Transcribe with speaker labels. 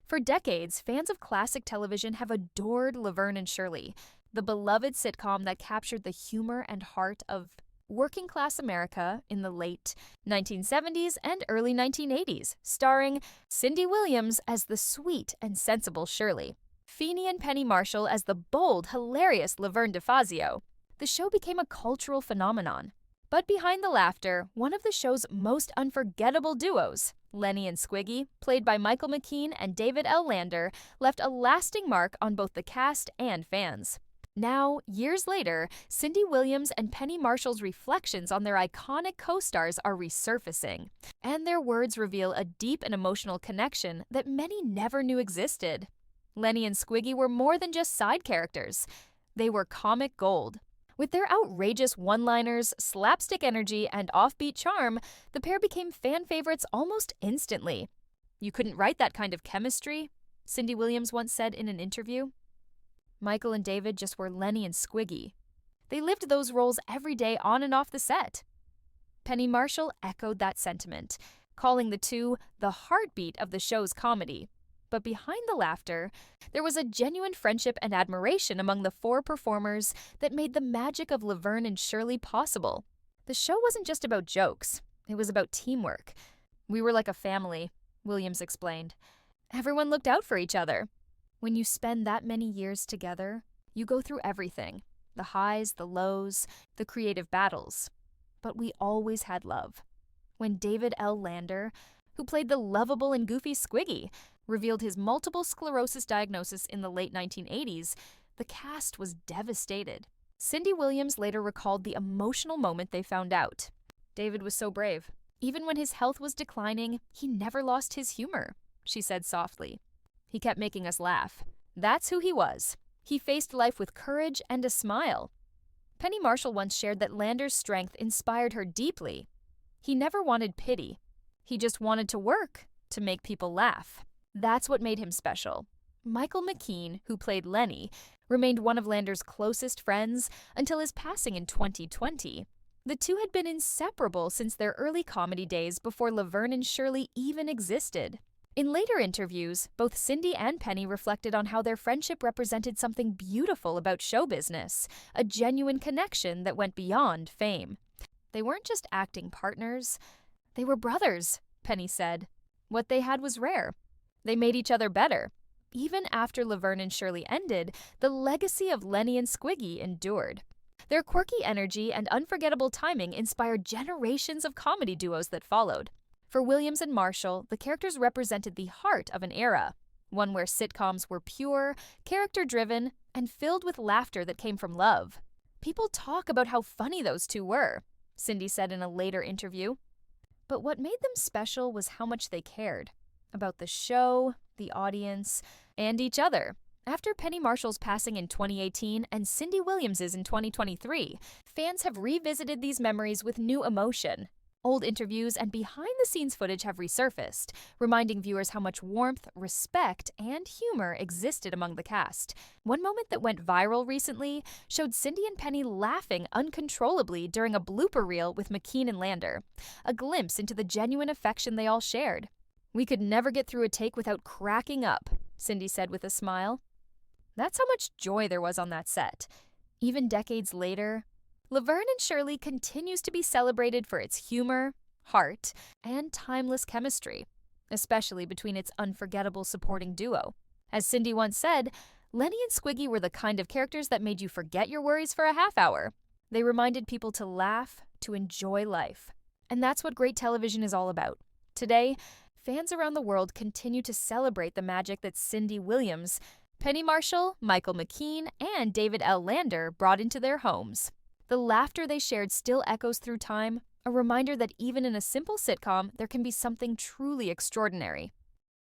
Speaker 1: For decades, fans of classic television have adored Laverne and Shirley, the beloved sitcom that captured the humor and heart of working-class America in the late 1970s and early 1980s, starring Cindy Williams as the sweet and sensible Shirley, Feeney and Penny Marshall as the bold, hilarious Laverne DeFazio. The show became a cultural phenomenon. But behind the laughter, one of the show's most unforgettable duos, Lenny and Squiggy, played by Michael McKean and David L. Lander, left a lasting mark on both the cast and fans. Now, years later, Cindy Williams and Penny Marshall's reflections on their iconic co-stars are resurfacing, and their words reveal a deep and emotional connection that many never knew existed. Lenny and Squiggy were more than just side characters. They were comic gold. With their outrageous one-liners, slapstick energy, and offbeat charm, the pair became fan favorites almost instantly. "You couldn't write that kind of chemistry," Cindy Williams once said in an interview. Michael and David just were Lenny and Squiggy. They lived those roles every day on and off the set. Penny Marshall echoed that sentiment, calling the two the heartbeat of the show's comedy. But behind the laughter, there was a genuine friendship and admiration among the four performers that made the magic of Laverne and Shirley possible. The show wasn't just about jokes, it was about teamwork. "We were like a family," Williams explained. "Everyone looked out for each other." When you spend that many years together, you go through everything, the highs, the lows, the creative battles. But we always had love. When David L. Lander, who played the lovable and goofy Squiggy, revealed his multiple sclerosis diagnosis in the late 1980s, the cast was devastated. Cindy Williams later recalled the emotional moment they found out. "David was so brave. Even when his health was declining, he never lost his humor," she said softly. "He kept making us laugh. That's who he was. He faced life with courage and a smile." Penny Marshall once shared that Lander's strength inspired her deeply. "He never wanted pity. He just wanted to work, to make people laugh. That's what made him special." Michael McKean, who played Lenny, remained one of Lander's closest friends until his passing in 2020. The two had been inseparable since their early comedy days before Laverne and Shirley even existed. In later interviews, both Cindy and Penny reflected on how their friendship represented something beautiful about show business, a genuine connection that went beyond fame. "They weren't just acting partners, they were brothers," Penny said. "What they had was rare. They made each other better." Even after Laverne and Shirley ended, the legacy of Lenny and Squiggy endured. Their quirky energy and unforgettable timing inspired generations of comedy duos that followed. For Williams and Marshall, the characters represented the heart of an era, one where sitcoms were pure, character-driven, and filled with laughter that came from love. "People talk about how funny those two were," Cindy said in a later interview. But what made them special was how much they cared about the show, the audience, and each other. After Penny Marshall's passing in 2018 and Cindy Williams's in 2023, fans have revisited these memories with new emotion. Old interviews and behind-the-scenes footage have resurfaced, reminding viewers how much warmth, respect, and humor existed among the cast. One moment that went viral recently showed Cindy and Penny laughing uncontrollably during a blooper reel with McKean and Lander, a glimpse into the genuine affection they all shared. "We could never get through a take without cracking up," Cindy said with a smile. That's how much joy there was on that set. Even decades later, Laverne and Shirley continues to be celebrated for its humor, heart, and timeless chemistry, especially between its unforgettable supporting duo. As Cindy once said, Lenny and Squiggy were the kind of characters that made you forget your worries for a half hour. They reminded people to laugh, to enjoy life. And that's what great television is all about. Today, fans around the world continue to celebrate the magic that Cindy Williams, Penny Marshall, Michael McKean, and David L. Lander brought into their homes. The laughter they shared still echoes through time, a reminder that even in a simple sitcom, there can be something truly extraordinary.